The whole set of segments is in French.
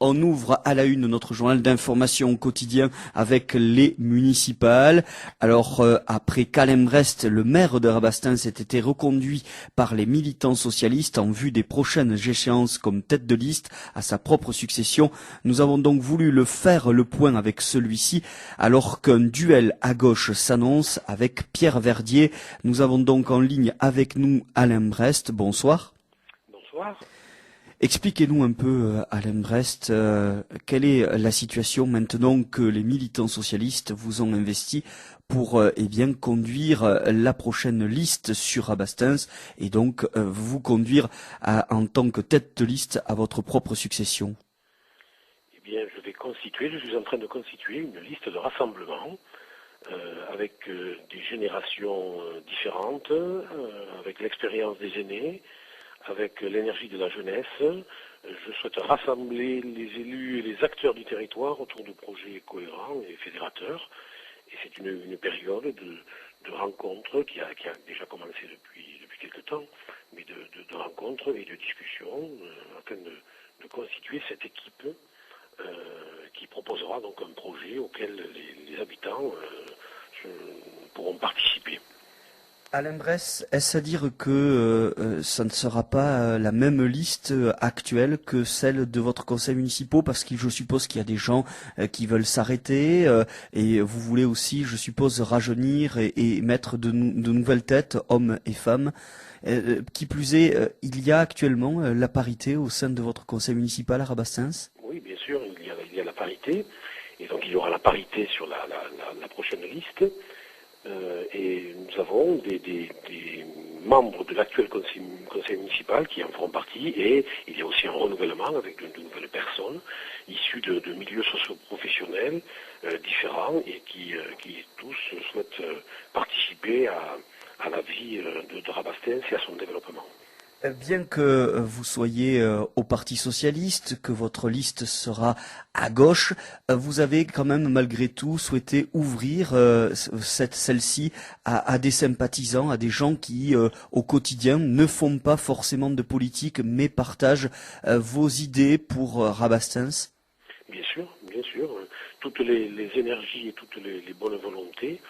On ouvre à la une notre journal d'information quotidien avec les municipales. Alors, après Calem-Brest, le maire de Rabastens a été reconduit par les militants socialistes en vue des prochaines échéances comme tête de liste à sa propre succession. Nous avons donc voulu faire le point avec celui-ci, alors qu'un duel à gauche s'annonce avec Pierre Verdier. Nous avons donc en ligne avec nous Alain Brest. Bonsoir. Bonsoir. Expliquez-nous un peu, Alain Brest, quelle est la situation maintenant que les militants socialistes vous ont investi pour conduire la prochaine liste sur Rabastens et donc vous conduire en tant que tête de liste à votre propre succession. Eh bien, je suis en train de constituer une liste de rassemblement avec des générations différentes, avec l'expérience des aînés, avec l'énergie de la jeunesse. Je souhaite rassembler les élus et les acteurs du territoire autour de projets cohérents et fédérateurs. Et c'est une période de rencontres qui a déjà commencé depuis quelque temps, mais de rencontres et de discussions afin de constituer cette équipe qui proposera donc un projet auquel les habitants pourront participer. Alain Bress, est-ce à dire que ça ne sera pas la même liste actuelle que celle de votre conseil municipal, parce que je suppose qu'il y a des gens qui veulent s'arrêter et vous voulez aussi, je suppose, rajeunir et mettre de nouvelles têtes, hommes et femmes. Qui plus est, il y a actuellement la parité au sein de votre conseil municipal à Rabastens? Oui, bien sûr, il y a la parité, et donc il y aura la parité sur la prochaine liste. Et nous avons des membres de l'actuel conseil municipal qui en feront partie, et il y a aussi un renouvellement avec de nouvelles personnes issues de milieux socio-professionnels différents et qui tous souhaitent participer à la vie de Rabastens et à son développement. Bien que vous soyez au Parti socialiste, que votre liste sera à gauche, vous avez quand même malgré tout souhaité ouvrir celle-ci à des sympathisants, à des gens qui au quotidien ne font pas forcément de politique mais partagent vos idées pour Rabastens. Bien sûr, bien sûr. Toutes les énergies et toutes les bonnes volontés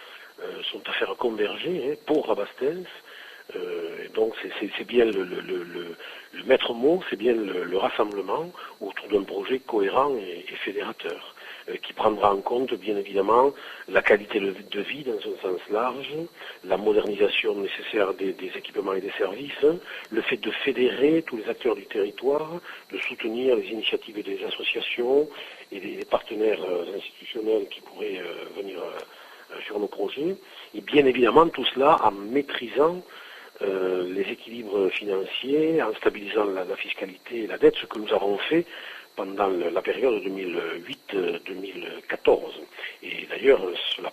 sont à faire converger pour Rabastens. Donc c'est bien le maître mot, c'est bien le rassemblement autour d'un projet cohérent et fédérateur, qui prendra en compte bien évidemment la qualité de vie dans un sens large, la modernisation nécessaire des équipements et des services, le fait de fédérer tous les acteurs du territoire, de soutenir les initiatives des associations et des partenaires institutionnels qui pourraient venir sur nos projets, et bien évidemment tout cela en maîtrisant les équilibres financiers, en stabilisant la fiscalité et la dette, ce que nous avons fait pendant la période 2008-2014. Et d'ailleurs, c'est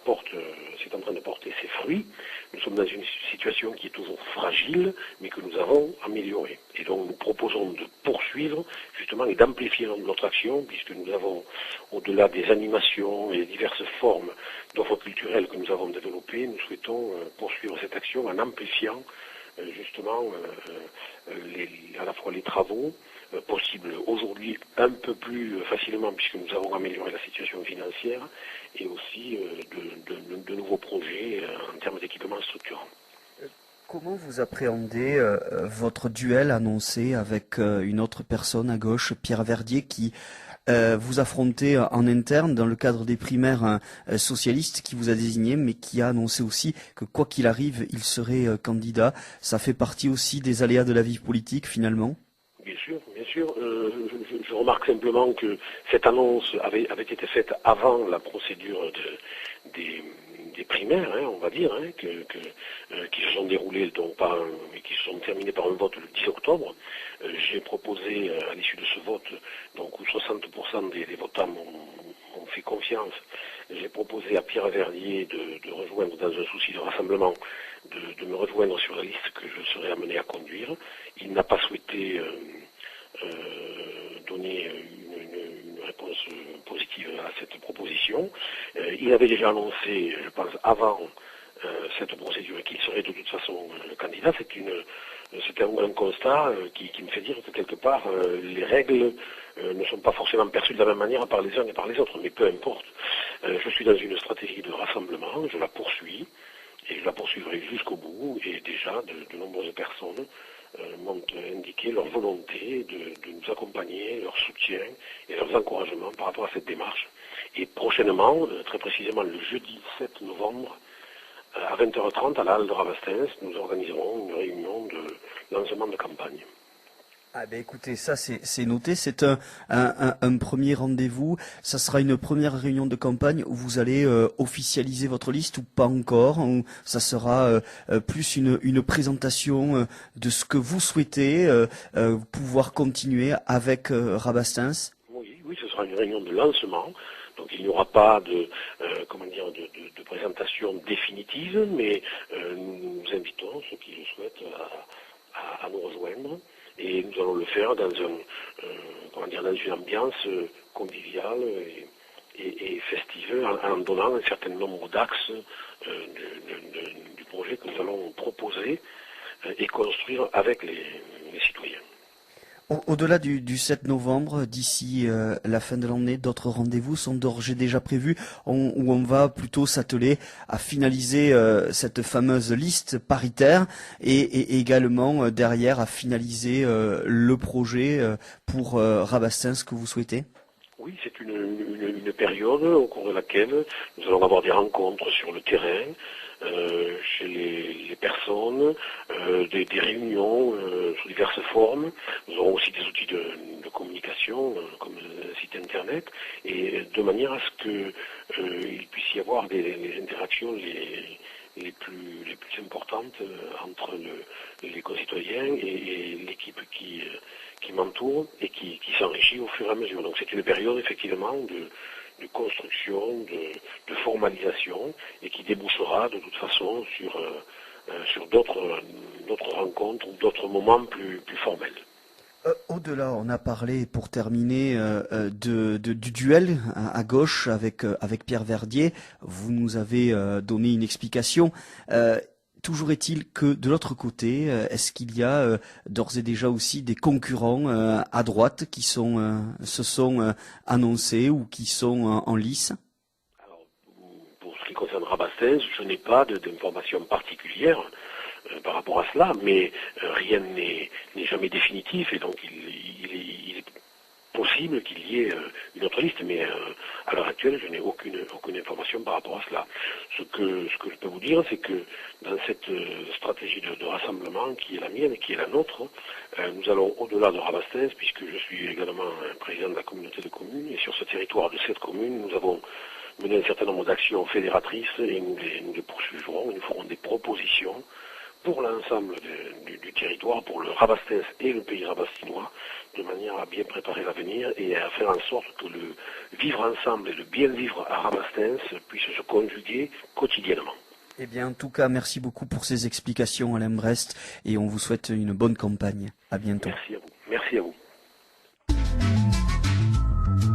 en train de porter ses fruits. Nous sommes dans une situation qui est toujours fragile, mais que nous avons améliorée. Et donc nous proposons de poursuivre justement et d'amplifier notre action, puisque nous avons, au-delà des animations et des diverses formes d'offres culturelles que nous avons développées, nous souhaitons poursuivre cette action en amplifiant justement à la fois les travaux possibles aujourd'hui un peu plus facilement puisque nous avons amélioré la situation financière et aussi de nouveaux projets en termes d'équipements structurants. Comment vous appréhendez votre duel annoncé avec une autre personne à gauche, Pierre Verdier, qui vous affrontez en interne dans le cadre des primaires socialistes qui vous a désigné, mais qui a annoncé aussi que quoi qu'il arrive, il serait candidat. Ça fait partie aussi des aléas de la vie politique finalement. Bien sûr, bien sûr. Je remarque simplement que cette annonce avait été faite avant la procédure des primaires, on va dire, qui se sont déroulées mais qui se sont terminées par un vote le 10 octobre. J'ai proposé à l'issue de ce vote, donc où 60% des votants m'ont fait confiance, j'ai proposé à Pierre Verdier de rejoindre dans un souci de rassemblement, de me rejoindre sur la liste que je serais amené à conduire. Il n'a pas souhaité donner une réponse positive à cette proposition. Il avait déjà annoncé, je pense, avant cette procédure qu'il serait de toute façon le candidat. C'est un constat qui me fait dire que quelque part les règles ne sont pas forcément perçus de la même manière par les uns et par les autres, mais peu importe. Je suis dans une stratégie de rassemblement, je la poursuis, et je la poursuivrai jusqu'au bout, et déjà de nombreuses personnes m'ont indiqué leur volonté de nous accompagner, leur soutien et leurs encouragements par rapport à cette démarche. Et prochainement, très précisément le jeudi 7 novembre, à 20h30 à la halle de Rabastens, nous organiserons une réunion de lancement de campagne. Ah ben écoutez, ça c'est noté, c'est un premier rendez-vous, ça sera une première réunion de campagne où vous allez officialiser votre liste ou pas encore, ou ça sera plus une présentation de ce que vous souhaitez pouvoir continuer avec Rabastens. Oui, ce sera une réunion de lancement, donc il n'y aura pas de présentation définitive, mais nous invitons ceux qui le souhaitent à nous rejoindre. Et nous allons le faire dans dans une ambiance conviviale et festive, en donnant un certain nombre d'axes du projet que nous allons proposer et construire avec les citoyens. Au-delà du 7 novembre, d'ici la fin de l'année, d'autres rendez-vous sont d'ores et déjà prévus où on va plutôt s'atteler à finaliser cette fameuse liste paritaire et également derrière à finaliser le projet pour Rabastens que vous souhaitez. Oui, c'est une période au cours de laquelle nous allons avoir des rencontres sur le terrain, chez les personnes, des réunions sous diverses formes. Nous aurons aussi des outils de communication, comme un site internet, et de manière à ce qu'il puisse y avoir les interactions les plus importantes entre les concitoyens et l'équipe qui m'entoure et qui s'enrichit au fur et à mesure. Donc c'est une période effectivement de construction, de formalisation et qui débouchera de toute façon sur d'autres rencontres ou d'autres moments plus formels. Au-delà, on a parlé pour terminer du duel à gauche avec Pierre Verdier. Vous nous avez donné une explication. Toujours est-il que de l'autre côté, est-ce qu'il y a d'ores et déjà aussi des concurrents à droite qui se sont annoncés ou qui sont en lice? Alors, pour ce qui concerne Rabastens, je n'ai pas d'informations particulières par rapport à cela, mais rien n'est jamais définitif et donc il est possible qu'il y ait une autre liste, mais à l'heure actuelle, je n'ai aucune information par rapport à cela. Ce que je peux vous dire, c'est que dans cette stratégie de rassemblement qui est la mienne et qui est la nôtre, nous allons au-delà de Rabastens, puisque je suis également président de la communauté de communes, et sur ce territoire de cette commune, nous avons mené un certain nombre d'actions fédératrices et nous les poursuivrons et nous ferons des propositions pour l'ensemble du territoire, pour le Rabastens et le pays rabastinois, de manière à bien préparer l'avenir et à faire en sorte que le vivre ensemble et le bien vivre à Rabastens puisse se conjuguer quotidiennement. Eh bien, en tout cas, merci beaucoup pour ces explications, Alain Brest, et on vous souhaite une bonne campagne. À bientôt. Merci à vous. Merci à vous.